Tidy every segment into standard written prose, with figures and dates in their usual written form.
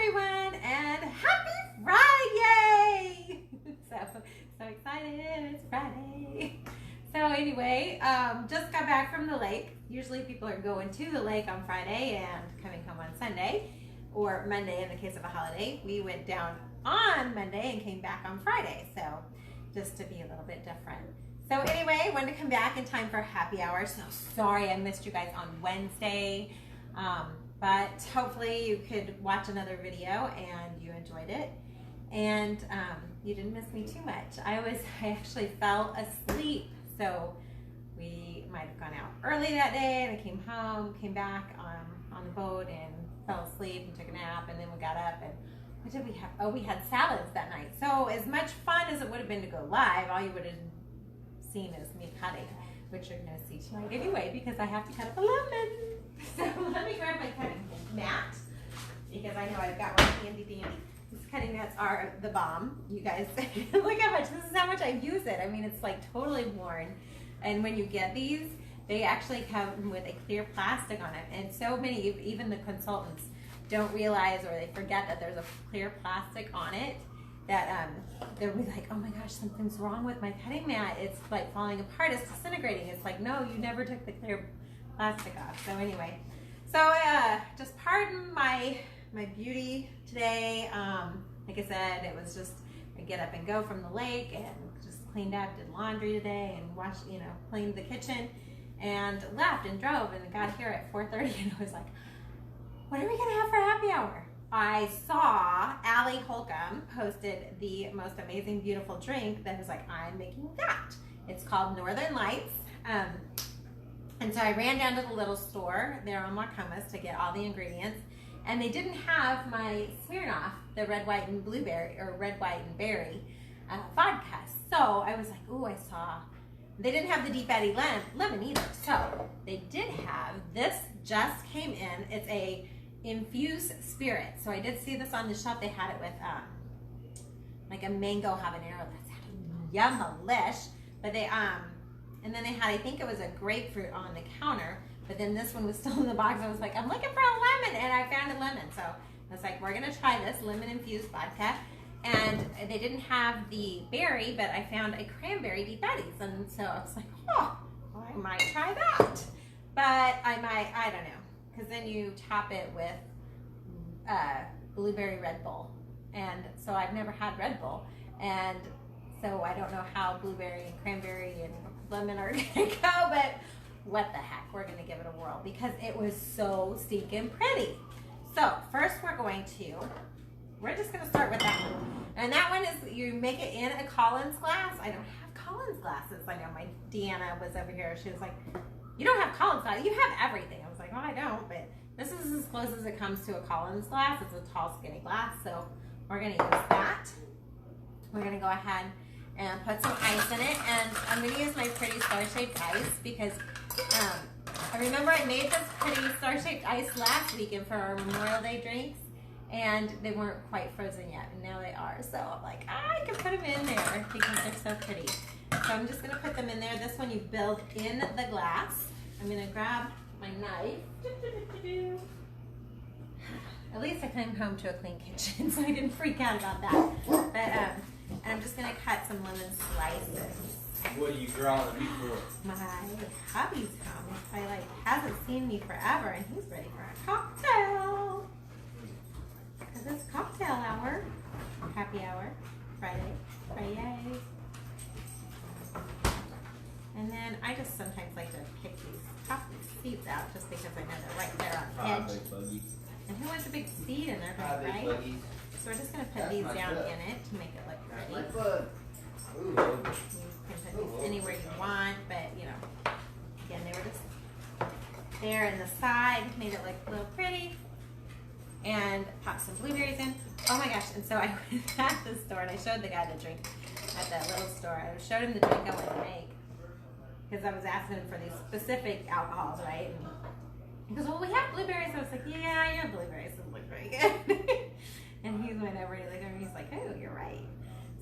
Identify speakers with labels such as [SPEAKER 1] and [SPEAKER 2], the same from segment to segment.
[SPEAKER 1] everyone, and happy Friday! so excited, it's Friday. So anyway, just got back from the lake. Usually people are going to the lake on Friday and coming home on Sunday, or Monday in the case of a holiday. We went down on Monday and came back on Friday, so just to be a little bit different. So anyway, wanted to come back in time for happy hour. So sorry I missed you guys on Wednesday. But hopefully you could watch another video and you enjoyed it. And you didn't miss me too much. I actually fell asleep. So we might have gone out early that day, and I came home, came back on the boat and fell asleep and took a nap, and then we got up and what did we have? Oh, we had salads that night. So as much fun as it would have been to go live, all you would have seen is me cutting, which you're gonna see tonight anyway, because I have to cut up a lemon. So let me grab my cutting mat, because I know I've got one handy dandy. These cutting mats are the bomb. You guys, look how much, this is how much I use it. I mean, it's like totally worn. And when you get these, they actually come with a clear plastic on it. And so many, even the consultants, don't realize, or they forget that there's a clear plastic on it, that they'll be like, oh my gosh, something's wrong with my cutting mat. It's like falling apart, it's disintegrating. It's like, no, you never took the clear plastic off. So anyway, so just pardon my beauty today. Like I said, it was just a get up and go from the lake, and just cleaned up, did laundry today, and washed, cleaned the kitchen, and left and drove and got here at 4:30, and I was like, what are we gonna have for happy hour? I saw Allie Holcomb posted the most amazing, beautiful drink that was like, I'm making that. It's called Northern Lights. And so I ran down to the little store there on Marcomas to get all the ingredients, and they didn't have my Smirnoff, the red, white, and blueberry, or red, white, and berry vodka. So I was like, ooh, I saw, they didn't have the Deep Eddy lemon either. So they did have, this just came in, it's a infused spirit. So I did see this on the shelf. They had it with like a mango habanero. That's yum-a-lish. But they, and then they had, I think it was a grapefruit on the counter, but then this one was still in the box. I was like, I'm looking for a lemon, and I found a lemon. So I was like, we're gonna try this lemon infused vodka. And they didn't have the berry, but I found a cranberry Deep Eddy's. And so I was like, oh, well, I might try that. But I don't know. Because then you top it with blueberry Red Bull. And so I've never had Red Bull. And so I don't know how blueberry and cranberry and lemon are gonna go, but what the heck, we're gonna give it a whirl because it was so stinking pretty. So first we're just gonna start with that one. And that one is, you make it in a Collins glass. I don't have Collins glasses. I know my Deanna was over here. She was like, you don't have Collins glass, you have everything. I was like, oh, I don't, but this is as close as it comes to a Collins glass. It's a tall, skinny glass, so we're gonna use that. We're gonna go ahead and put some ice in it, and I'm gonna use my pretty star-shaped ice because I remember I made this pretty star-shaped ice last weekend for our Memorial Day drinks, and they weren't quite frozen yet, and now they are. So I'm like, I can put them in there because they're so pretty. So I'm just gonna put them in there. This one you build in the glass. I'm gonna grab my knife. At least I came home to a clean kitchen, so I didn't freak out about that. But and I'm just gonna cut some lemon slices.
[SPEAKER 2] What are you drawing me for?
[SPEAKER 1] My hubby's home. I hasn't seen me forever, and he's ready for a cocktail. Cause it's cocktail hour, happy hour, Friday. And then I just sometimes like to pick pop these seeds out just because I know they're right there on the edge. And who wants a big seed in their hood, right? So we're just going to put these down in it to make it look pretty. You can put these anywhere you want, but again, they were just there in the side, made it look a little pretty. And pop some blueberries in. Oh my gosh, and so I went at the store and I showed the guy the drink at that little store. I showed him the drink I wanted to make because I was asking him for these specific alcohols, right? And he goes, well, we have blueberries. So I was like, yeah, you have blueberries. This looks very good. And he went over and he's like, oh, you're right.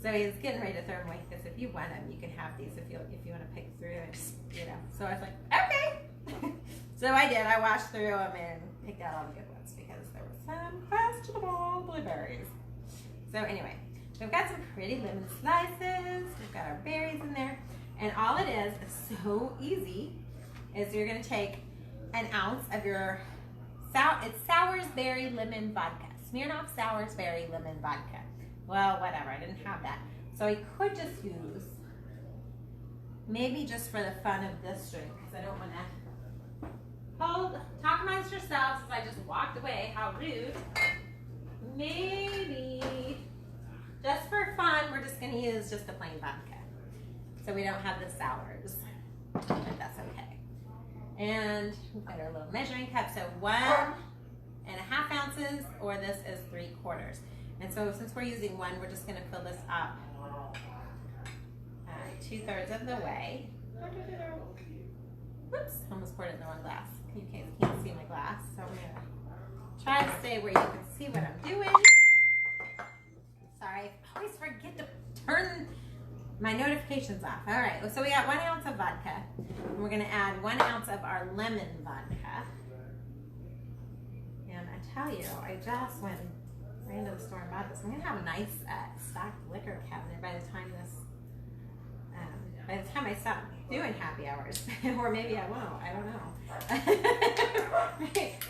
[SPEAKER 1] So he's getting ready to throw them away because if you want them, you can have these if you want to pick through it, So I was like, okay. So I did. I watched through them and picked out all the good ones because there were some questions vegetable blueberries. So anyway, we've got some pretty lemon slices. We've got our berries in there. And all it is so easy, is you're gonna take an ounce of your, it's Sourberry lemon vodka. Smirnoff Sourberry lemon vodka. Well, whatever, I didn't have that. So I could just use, maybe just for the fun of this drink, because I don't wanna talk amongst yourselves as I just walked away, how rude. Maybe, just for fun, we're just gonna use just the plain vodka. So we don't have the sours, but that's okay. And we've got our little measuring cup. So 1.5 ounces, or this is 3/4. And so since we're using 1, we're just gonna fill this up 2/3 of the way. Whoops, almost poured it in the wrong glass. You can't see my glass, so I'm gonna try to stay where you can see what I'm doing. Sorry, I always forget to turn my notifications off. All right, so we got 1 ounce of vodka, and we're gonna add 1 ounce of our lemon vodka. And I tell you, I just ran to the store and bought this. I'm gonna have a nice stocked liquor cabinet by the time I stop doing happy hours, or maybe I won't. I don't know.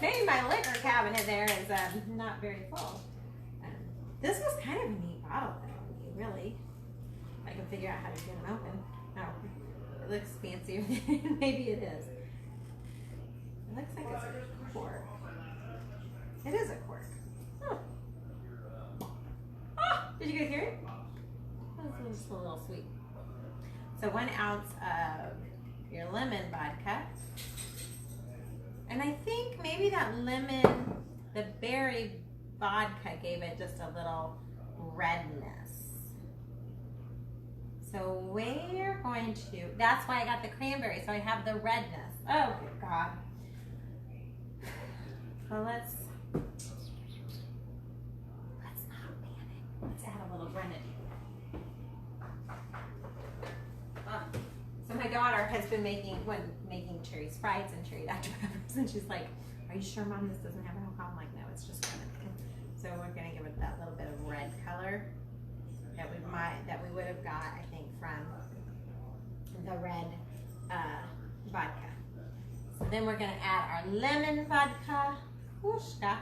[SPEAKER 1] Maybe my liquor cabinet there is not very full. This was kind of a neat bottle, though, really. I can figure out how to get them open. Oh, it looks fancier than maybe it is. It looks like it's a cork. It is a cork. Oh. Oh, did you guys hear it? That's just a little sweet. So 1 ounce of your lemon vodka. And I think maybe that lemon, the berry vodka gave it just a little redness. So we're going to, that's why I got the cranberry, so I have the redness. Oh, good God. So let's not panic. Let's add a little grenadine. So my daughter has been making cherry Sprites and cherry Dr. Peppers, and she's like, "Are you sure, Mom, this doesn't have alcohol?" I'm like, "No, it's just grenadine." So we're gonna give it that little bit of red color that we would have got, I think, from the red vodka. So then we're gonna add our lemon vodka, whooshka,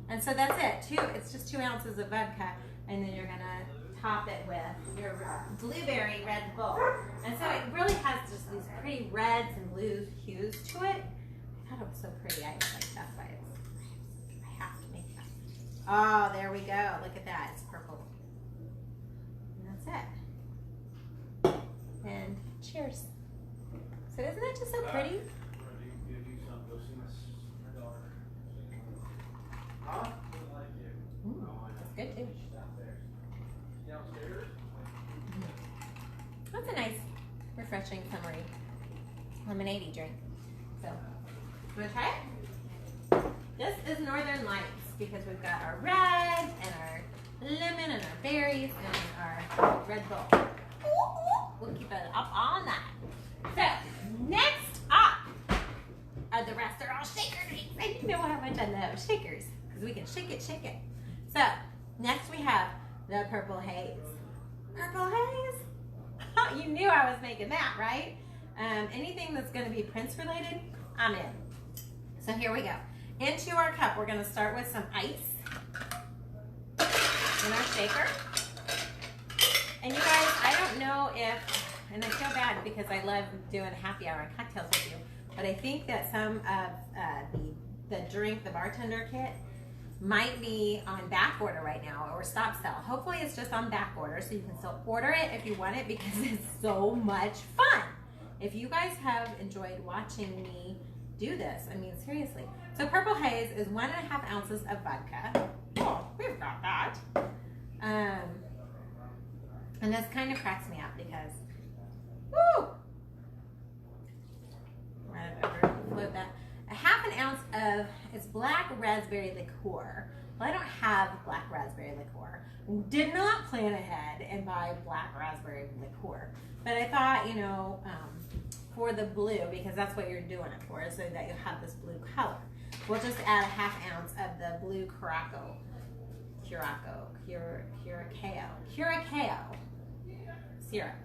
[SPEAKER 1] and so that's it. It's just 2 ounces of vodka, and then you're gonna top it with your blueberry Red Bull. And so it really has just these pretty reds and blues hues to it. I thought it was so pretty. I was like, that's why I have to make that. Oh, there we go. Look at that. It's purple. And that's it. And cheers. So isn't that just so pretty? That's good too. That's a nice, refreshing, summery lemonade drink. So, you want to try it? This is Northern Lights because we've got our red and our lemon and our berries and our Red Bull. We'll keep it up on that. So, next up are the rest are all shaker drinks. I didn't know how much I love shakers because we can shake it, shake it. So, next we have the Purple Haze. Purple Haze? You knew I was making that, right? Anything that's going to be Prince related, I'm in. So here we go. Into our cup, we're going to start with some ice in our shaker. And you guys, I don't know if, and I feel bad because I love doing happy hour and cocktails with you, but I think that some of the drink, the bartender kit, might be on back order right now or stop sell. Hopefully it's just on back order so you can still order it if you want it because it's so much fun. If you guys have enjoyed watching me do this, I mean seriously. So Purple Haze is 1.5 ounces of vodka. Oh, we've got that. And this kind of cracks me up because, woo! Right over, float that. 1/2 ounce of, it's black raspberry liqueur. Well, I don't have black raspberry liqueur. Did not plan ahead and buy black raspberry liqueur. But I thought, you know, for the blue, because that's what you're doing it for, so that you have this blue color. We'll just add 1/2 ounce of the blue Caraco Curacao syrup.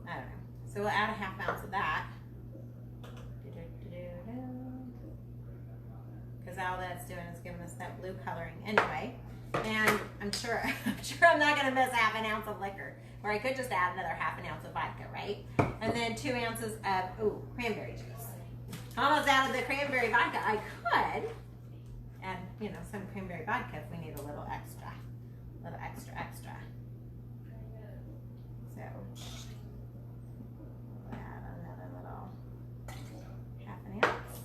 [SPEAKER 1] I don't know. So we'll add a 1/2 ounce of that. Because all that's doing is giving us that blue coloring anyway. And I'm sure I'm not going to miss 1/2 ounce of liquor. Or I could just add another 1/2 ounce of vodka, right? And then 2 ounces of, cranberry juice. Almost added the cranberry vodka. I could add, some cranberry vodka if we need a little extra. Extra. So, we'll add another little 1/2 ounce.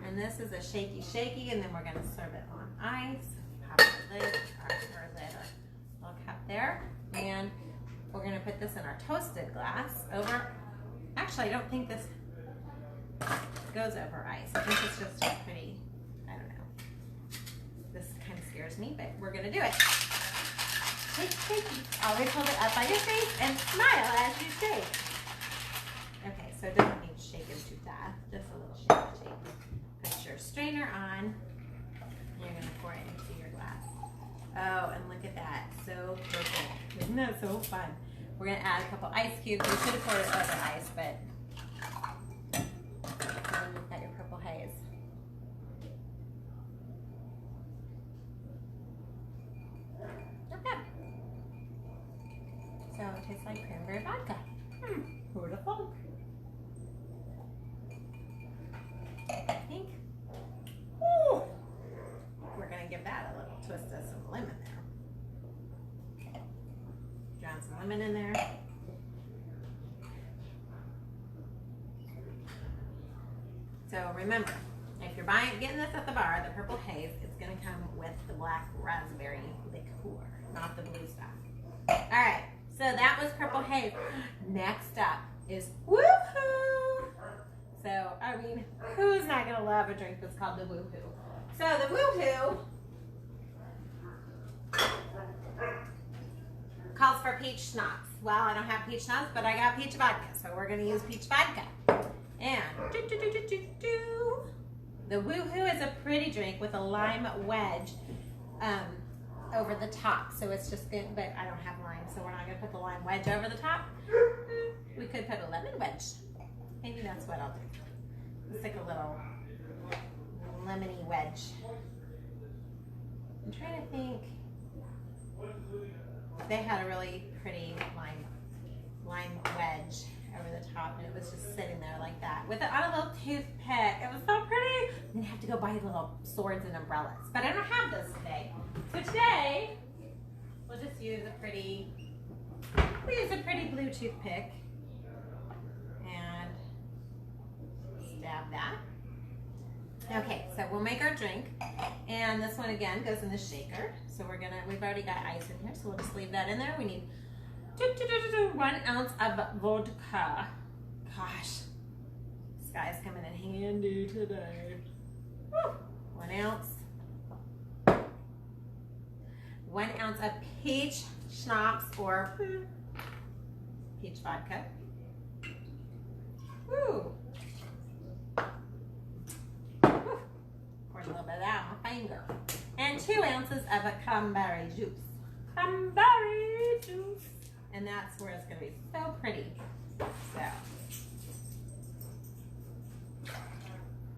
[SPEAKER 1] And this is a shaky, and then we're going to serve it on ice. Pop the lid, our little cup there. And we're going to put this in our toasted glass over. Actually, I don't think this goes over ice. I think it's just a pretty, I don't know. This kind of scares me, but we're going to do it. Shake. Always hold it up by your face and smile as you shake. Okay, so it doesn't need shaken too fast. Just a little shake. Put your strainer on. And you're going to pour it into your glass. Oh, and look at that. So purple. Isn't that so fun? We're going to add a couple ice cubes. We should have poured it over ice, but you've got your purple haze. Okay. So it tastes like cranberry vodka. Who'd have thunk? I think. Ooh. We're going to give that a little twist of some lemon there. Drown some lemon in there. So remember, if you're getting this at the bar, the purple haze, it's going to come with the black raspberry liqueur, not the blue stuff. All right, so that was purple haze. Next up is WooHoo. So, I mean, who's not going to love a drink that's called the WooHoo? So the WooHoo calls for peach schnapps. Well, I don't have peach schnapps, but I got peach vodka, so we're going to use peach vodka. And the WooHoo is a pretty drink with a lime wedge over the top. So it's just good, but I don't have lime, so we're not going to put the lime wedge over the top. We could put a lemon wedge. Maybe that's what I'll do. It's like a little lemony wedge. I'm trying to think. They had a really pretty lime wedge over the top, and it was just sitting there like that with it on a little toothpick. It was so pretty. I'm gonna have to go buy little swords and umbrellas, but I don't have those today. So today we'll just use a pretty blue toothpick and stab that. Okay, so we'll make our drink, and this one again goes in the shaker. So we've already got ice in here, so we'll just leave that in there. We need 1 ounce of vodka. Gosh, this guy's coming in handy today. Woo. 1 ounce. 1 ounce of peach schnapps or peach vodka. Woo. Poured a little bit of that on my finger. And 2 ounces of a cranberry juice. Cranberry juice. And that's where it's going to be so pretty. So,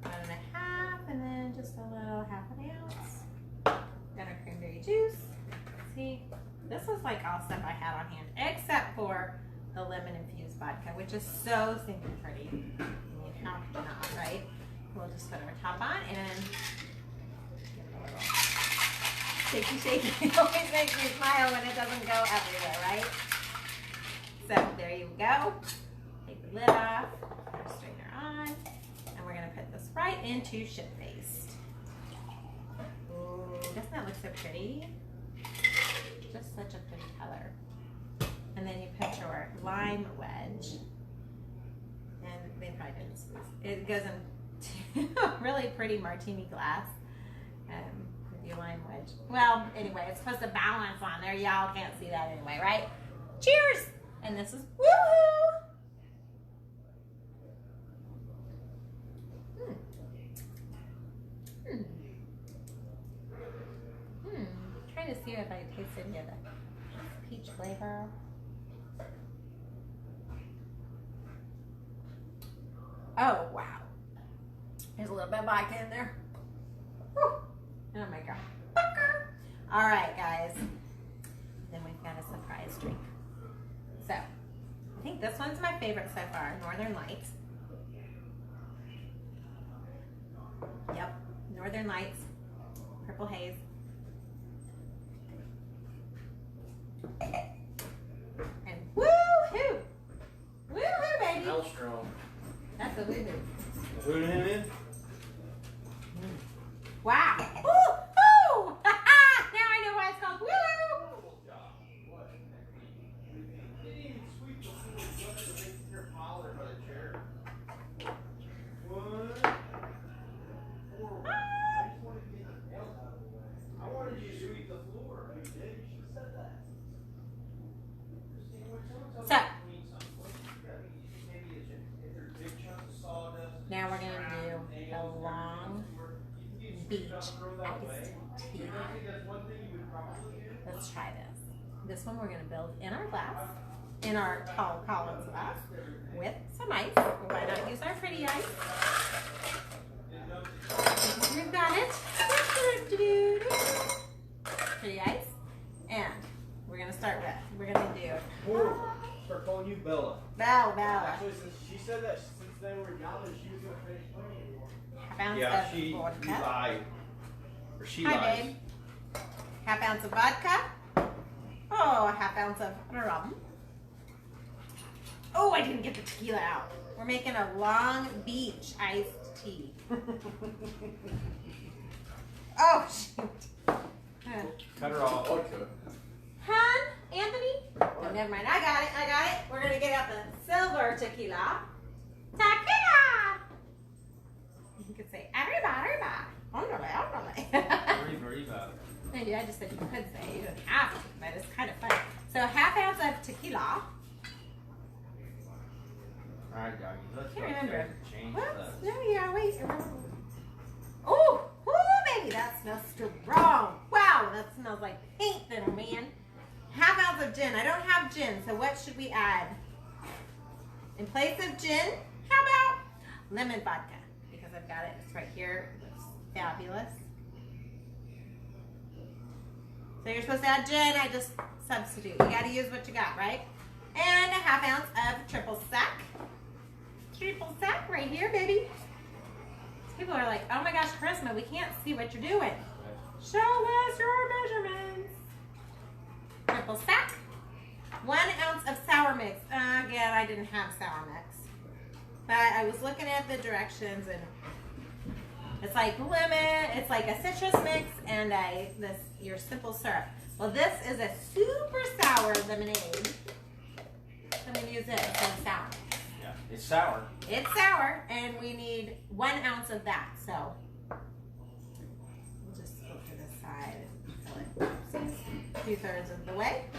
[SPEAKER 1] 1.5, and then just a little 1/2 ounce. Got our cranberry juice. See, this is like all stuff I had on hand, except for the lemon infused vodka, which is so stinking pretty. I mean, how not, right? We'll just put our top on and give it a little shaky. It always makes me smile when it doesn't go everywhere, right? So there you go. Take the lid off, put our strainer on, and we're gonna put this right into ship paste. Ooh, doesn't that look so pretty? Just such a pretty color. And then you put your lime wedge, and they probably didn't squeeze. It goes into a really pretty martini glass with your lime wedge. Well, anyway, it's supposed to balance on there. Y'all can't see that anyway, right? Cheers! And this is WooHoo! trying to see if I taste any of the peach flavor. Oh, wow. There's a little bit of vodka in there. Whew. Oh my God. All right, guys. Then we've got a surprise drink. So, I think this one's my favorite so far, Northern Lights. Yep, Northern Lights, Purple Haze. And WooHoo! WooHoo, baby!
[SPEAKER 2] How strong?
[SPEAKER 1] That's a WooHoo.
[SPEAKER 2] Who him in?
[SPEAKER 1] Wow! Woo-hoo! Now I know why it's called WooHoo! So, now we're going to do the long beach iced tea. Let's try this. This one we're going to build in our glass, in our tall Collins glass, with some ice. Why not use our pretty ice? We've got it. Pretty ice. And we're going to start with, we're going to do...
[SPEAKER 2] Start calling you Bella.
[SPEAKER 1] Bella.
[SPEAKER 3] Actually, since she said that since they were young, she was going to finish playing.
[SPEAKER 1] Half ounce
[SPEAKER 2] Yeah,
[SPEAKER 1] of
[SPEAKER 2] you
[SPEAKER 1] vodka.
[SPEAKER 2] lied. Or she
[SPEAKER 1] Hi,
[SPEAKER 2] lied.
[SPEAKER 1] babe. Half ounce of vodka. Oh, a half ounce of rum. Oh, I didn't get the tequila out. We're making a Long Beach iced tea. Oh, shoot.
[SPEAKER 2] Cut her off.
[SPEAKER 1] Hun, Anthony? Oh, never mind. I got it. We're going to get out the silver tequila. Tequila! You could say, arriba.
[SPEAKER 2] Arriba.
[SPEAKER 1] Yeah, I just said you could say. You don't have to, but it's kind of fun. So, half ounce of tequila.
[SPEAKER 2] Alright, doggy. Let's
[SPEAKER 1] Can't remember.
[SPEAKER 2] change
[SPEAKER 1] Whoops.
[SPEAKER 2] that.
[SPEAKER 1] No, yeah, wait. Oh, baby, that smells strong. Wow, that smells like paint thinner, man. Half ounce of gin. I don't have gin, so what should we add? In place of gin, how about lemon vodka? Because I've got it. It's right here. It's fabulous. So you're supposed to add gin. I just substitute. You got to use what you got, right? And a half ounce of triple sec. Triple sec right here, baby. People are like, oh my gosh, Charisma, we can't see what you're doing. Show us your measurements. Triple sec. 1 ounce of sour mix. Again, I didn't have sour mix. But I was looking at the directions and it's like lemon, it's like a citrus mix and your simple syrup. Well, this is a super sour lemonade. I'm going to use it instead of sour.
[SPEAKER 2] Yeah, it's sour.
[SPEAKER 1] It's sour, and we need 1 ounce of that. So we'll just go to the side and fill it 2/3 of the way.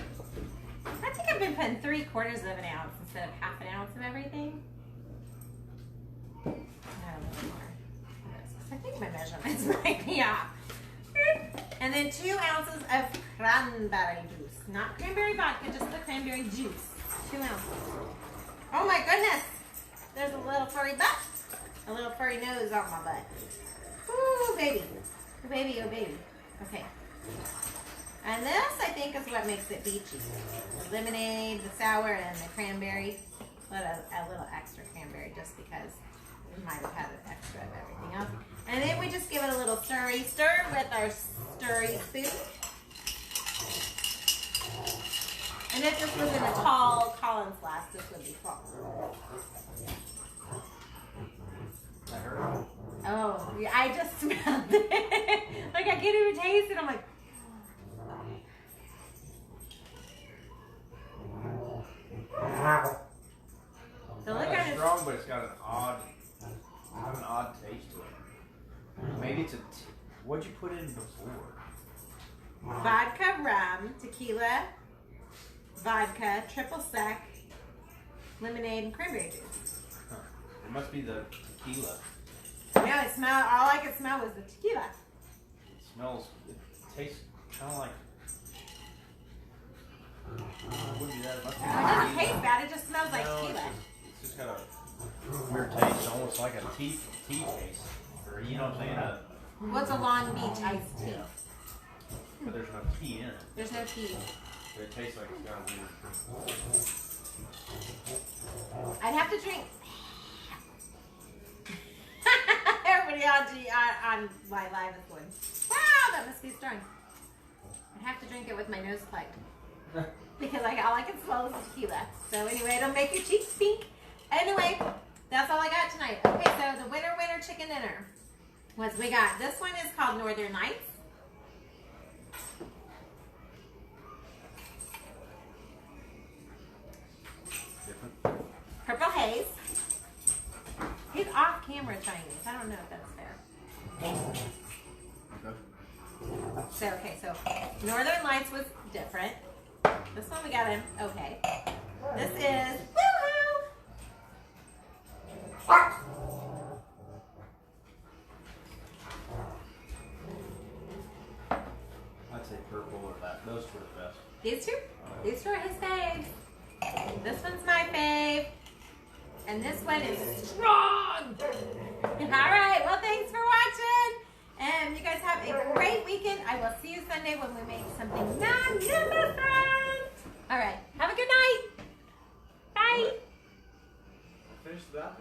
[SPEAKER 1] I think I've been putting 3/4 of an ounce instead of half an ounce of everything. A little more. I think my measurements might be off. And then 2 ounces of cranberry juice. Not cranberry vodka, just the cranberry juice. 2 ounces. Oh my goodness! There's a little furry butt. A little furry nose on my butt. Ooh, baby. Oh, baby, oh, baby. Okay. And this, I think, is what makes it beachy. The lemonade, the sour, and the cranberry. A little extra cranberry just because we might have had an extra of everything else. And then we just give it a little stir with our stirry spoon. And if this was in a tall Collins glass, this would be full.
[SPEAKER 2] That hurt.
[SPEAKER 1] Oh, yeah, I just smelled it. Like I can't even taste it. I'm like, so look at
[SPEAKER 2] It's
[SPEAKER 1] it.
[SPEAKER 2] strong, but it's got an odd taste to it. Maybe it's what'd you put in before?
[SPEAKER 1] Vodka, rum, tequila, vodka, triple sec, lemonade, and cranberry juice.
[SPEAKER 2] Huh. It must be the tequila.
[SPEAKER 1] No, all I could smell was the tequila.
[SPEAKER 2] It tastes kind of like weird taste, almost like a tea taste. Or, you know what I'm saying?
[SPEAKER 1] What's a Long Beach iced tea?
[SPEAKER 2] But there's no tea in it.
[SPEAKER 1] There's no tea.
[SPEAKER 2] But it tastes like it's got a weird.
[SPEAKER 1] I'd have to drink. Everybody on my live is going, wow, that must be strong. I'd have to drink it with my nose plugged. Because all I can smell is tequila. So anyway, it'll make your cheeks pink. Anyway, that's all I got tonight. Okay, so the winner chicken dinner was we got, this one is called Northern Lights. Purple Haze. He's off camera trying these. I don't know if that's fair.
[SPEAKER 2] Okay.
[SPEAKER 1] So Northern Lights was different. This one we got in okay. This is WooHoo.
[SPEAKER 2] I'd say purple or that. Those two are the best.
[SPEAKER 1] These two? These two are his faves. This one's my fave. And this one is strong. Alright, well thanks for watching. And you guys have a great weekend. I will see you Sunday when we make something magnificent. Alright, have a good night. Bye.
[SPEAKER 3] Finish that.